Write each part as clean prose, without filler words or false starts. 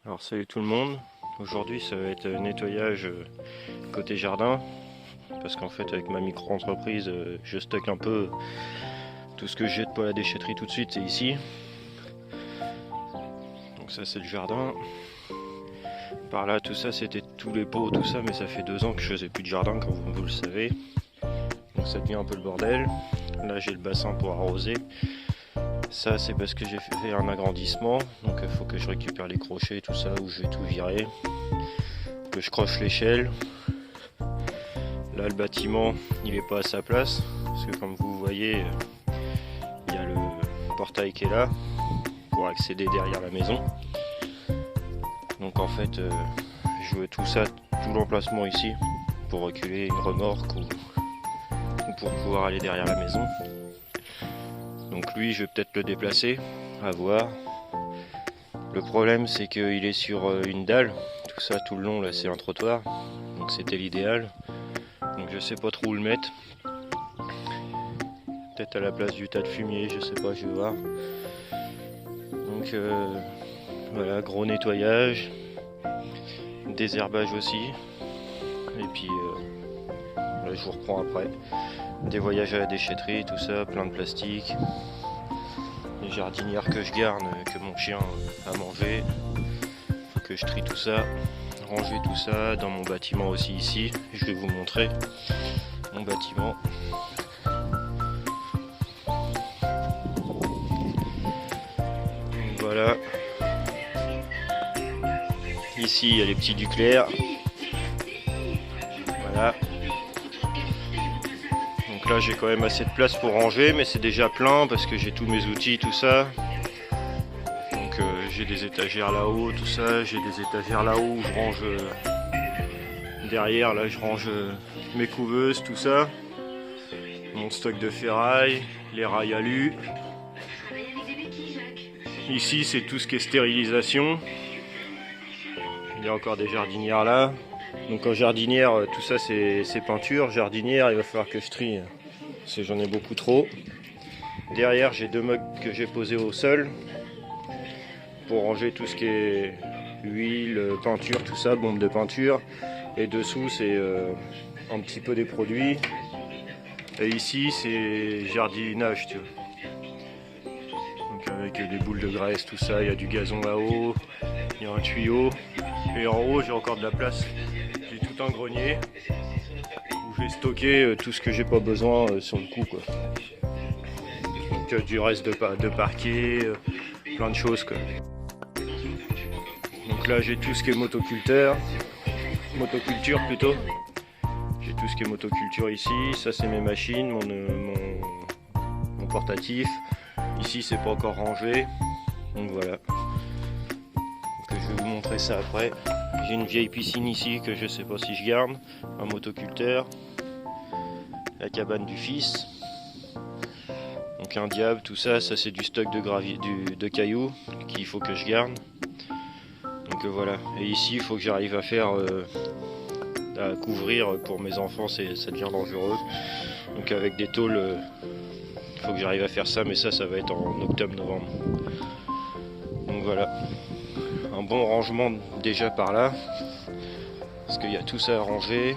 Alors salut tout le monde, aujourd'hui ça va être nettoyage côté jardin, parce qu'en fait avec ma micro-entreprise je stocke un peu tout ce que je jette pas à la déchetterie tout de suite, c'est ici. Donc ça c'est le jardin. Par là tout ça c'était tous les pots, tout ça, mais ça fait 2 ans que je faisais plus de jardin comme vous le savez. Donc ça devient un peu le bordel. Là j'ai le bassin pour arroser. Ça c'est parce que j'ai fait un agrandissement, donc il faut que je récupère les crochets et tout ça, où je vais tout virer, que je croche l'échelle. Là le bâtiment il est pas à sa place, parce que comme vous voyez il y a le portail qui est là, pour accéder derrière la maison. Donc en fait je veux tout ça, tout l'emplacement ici, pour reculer une remorque ou pour pouvoir aller derrière la maison. Donc lui je vais peut-être le déplacer, à voir. Le problème c'est qu'il est sur une dalle, tout ça tout le long là c'est un trottoir, donc c'était l'idéal. Donc je sais pas trop où le mettre. Peut-être à la place du tas de fumier, je sais pas, je vais voir. Donc voilà, gros nettoyage, désherbage aussi. Et puis là je vous reprends après. Des voyages à la déchetterie, tout ça, plein de plastique. Les jardinières que je garde, que mon chien a mangé. Faut que je trie tout ça, ranger tout ça dans mon bâtiment aussi ici. Je vais vous montrer mon bâtiment. Donc voilà. Ici il y a les petits Duclair. Voilà. Donc là j'ai quand même assez de place pour ranger, mais c'est déjà plein parce que j'ai tous mes outils, tout ça. Donc j'ai des étagères là-haut, tout ça. J'ai des étagères là-haut où je range derrière, là je range mes couveuses, tout ça. Mon stock de ferraille, les rails alu. Ici c'est tout ce qui est stérilisation. Il y a encore des jardinières là. Donc en jardinière, tout ça c'est peinture. Jardinière, il va falloir que je trie, parce que j'en ai beaucoup trop. Derrière j'ai 2 mugs que j'ai posés au sol, pour ranger tout ce qui est huile, peinture, tout ça, bombe de peinture. Et dessous c'est un petit peu des produits. Et ici c'est jardinage, tu vois. Donc avec des boules de graisse, tout ça, il y a du gazon là-haut, il y a un tuyau. Et en haut j'ai encore de la place. J'ai tout un grenier où j'ai stocké tout ce que j'ai pas besoin sur le coup, quoi. Donc du reste de parquet, plein de choses, quoi. Donc là j'ai tout ce qui est motoculture plutôt. J'ai tout ce qui est motoculture ici. Ça c'est mes machines, mon portatif. Ici c'est pas encore rangé. Donc voilà. Donc, je vais vous montrer ça après. J'ai une vieille piscine ici que je sais pas si je garde. Un motoculteur. La cabane du fils. Donc un diable, tout ça, ça c'est du stock de cailloux qu'il faut que je garde. Donc voilà. Et ici il faut que j'arrive à faire à couvrir pour mes enfants, ça devient dangereux. Donc avec des tôles, il faut que j'arrive à faire ça, mais ça va être en octobre-novembre. Donc voilà. Un bon rangement déjà par là, parce qu'il y a tout ça à ranger,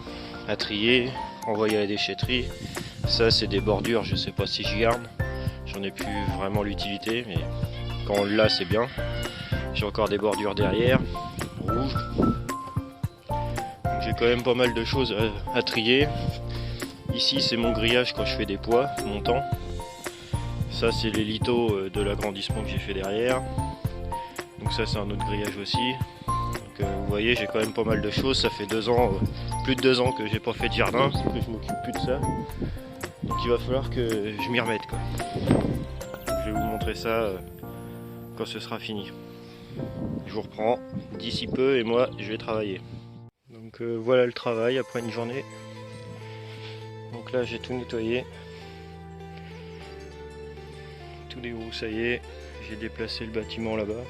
à trier, envoyer à la déchetterie. Ça c'est des bordures, je sais pas si je garde, j'en ai plus vraiment l'utilité, mais quand on l'a c'est bien. J'ai encore des bordures derrière, rouges. Donc j'ai quand même pas mal de choses à trier. Ici c'est mon grillage quand je fais des poids montants. Ça c'est les litos de l'agrandissement que j'ai fait derrière. Donc ça c'est un autre grillage aussi. Donc vous voyez j'ai quand même pas mal de choses. Ça fait 2 ans, plus de 2 ans que j'ai pas fait de jardin, parce que je m'occupe plus de ça. Donc il va falloir que je m'y remette, quoi. Je vais vous montrer ça quand ce sera fini. Je vous reprends d'ici peu et moi je vais travailler. Donc voilà le travail après une journée. Donc là j'ai tout nettoyé. Tous les hauts ça y est. J'ai déplacé le bâtiment là-bas.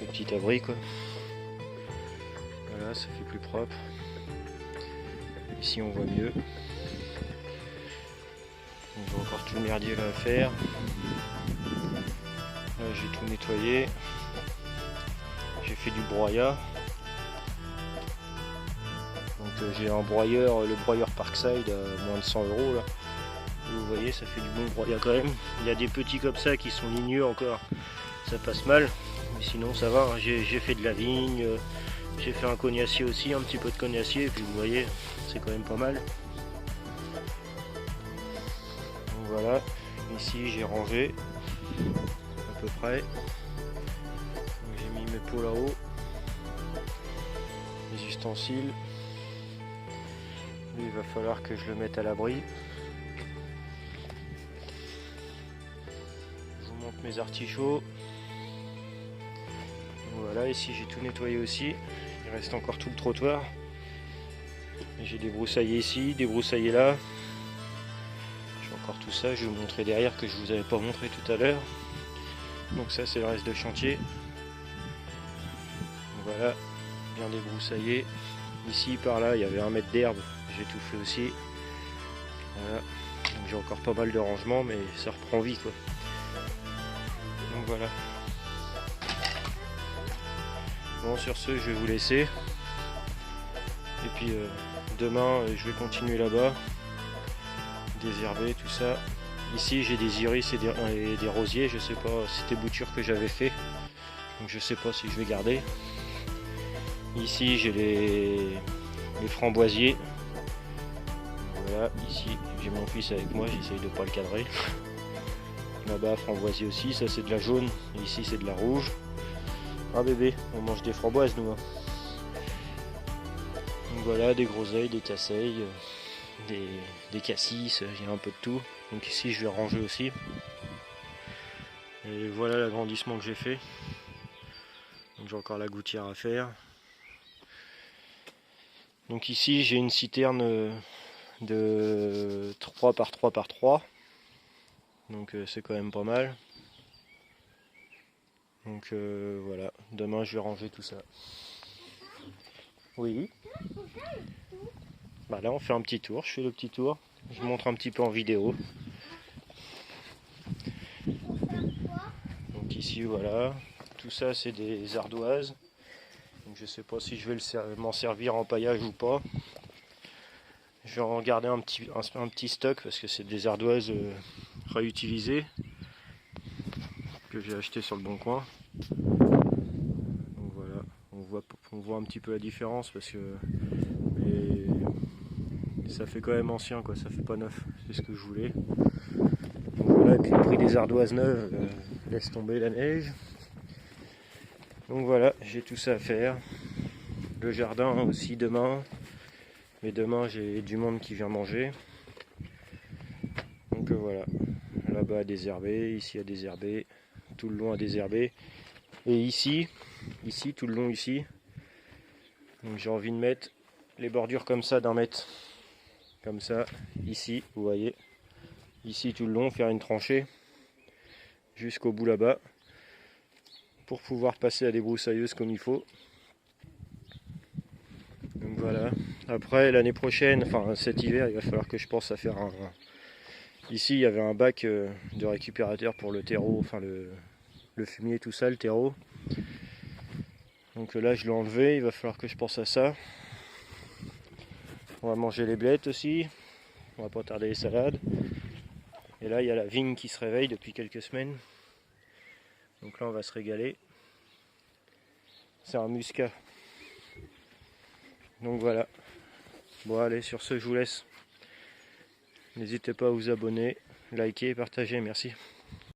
Le petit abri, quoi. Voilà, ça fait plus propre. Ici on voit mieux. Donc j'ai encore tout le merdier là à faire. Là j'ai tout nettoyé. J'ai fait du broyat. Donc j'ai un broyeur, le broyeur Parkside à moins de 100 € là. Vous voyez, ça fait du bon broyat quand même. Il y a des petits comme ça qui sont ligneux encore, ça passe mal. Mais sinon ça va, hein. J'ai fait de la vigne, j'ai fait un cognacier aussi, un petit peu de cognacier, et puis vous voyez, c'est quand même pas mal. Donc voilà, ici j'ai rangé à peu près. J'ai mis mes pots là-haut, les ustensiles. Lui, il va falloir que je le mette à l'abri. Je vous montre mes artichauts. Voilà, ici j'ai tout nettoyé aussi. Il reste encore tout le trottoir. J'ai débroussaillé ici, débroussaillé là. J'ai encore tout ça, je vais vous montrer derrière que je vous avais pas montré tout à l'heure. Donc ça c'est le reste de chantier. Voilà, bien débroussaillé. Ici par là il y avait 1 mètre d'herbe, j'ai tout fait aussi. Voilà, donc j'ai encore pas mal de rangements mais ça reprend vie quoi. Donc voilà. Bon, sur ce je vais vous laisser. Et puis demain je vais continuer là-bas. Désherber tout ça. Ici j'ai des iris et des rosiers, je sais pas, c'était bouture que j'avais fait. Donc je sais pas si je vais garder. Ici j'ai les framboisiers. Voilà, ici j'ai mon fils avec moi, j'essaye de pas le cadrer. Là-bas framboisier aussi, ça c'est de la jaune, et ici c'est de la rouge. Ah bébé, on mange des framboises nous. Hein. Donc voilà, des groseilles, des casseilles, des cassis, j'ai un peu de tout. Donc ici je vais ranger aussi. Et voilà l'agrandissement que j'ai fait. Donc j'ai encore la gouttière à faire. Donc ici j'ai une citerne de 3 par 3 par 3. Donc c'est quand même pas mal. Donc voilà, demain je vais ranger tout ça. Oui. Bah là on fait un petit tour, je fais le petit tour. Je montre un petit peu en vidéo. Donc ici voilà, tout ça c'est des ardoises. Donc je sais pas si je vais m'en servir en paillage ou pas. Je vais en garder un petit stock parce que c'est des ardoises réutilisées que j'ai acheté sur le bon coin. Donc voilà, on voit un petit peu la différence parce que ça fait quand même ancien quoi, ça fait pas neuf, c'est ce que je voulais. Donc voilà, et puis le prix des ardoises neuves laisse tomber la neige. Donc voilà, j'ai tout ça à faire. Le jardin aussi demain. Mais demain j'ai du monde qui vient manger. Donc voilà. Là-bas à désherber, ici à désherber, tout le long à désherber. Et ici tout le long ici. Donc j'ai envie de mettre les bordures comme ça d'1 mètre. Comme ça, ici, vous voyez. Ici tout le long, faire une tranchée jusqu'au bout là-bas. Pour pouvoir passer à des broussailleuses comme il faut. Donc voilà. Après l'année prochaine, enfin cet hiver, il va falloir que je pense à faire un. Ici il y avait un bac de récupérateur pour le terreau, enfin le fumier, tout ça, le terreau. Donc là je l'ai enlevé, il va falloir que je pense à ça. On va manger les blettes aussi. On va pas tarder les salades. Et là il y a la vigne qui se réveille depuis quelques semaines. Donc là on va se régaler. C'est un muscat. Donc voilà. Bon allez, sur ce je vous laisse. N'hésitez pas à vous abonner, liker, partager, merci.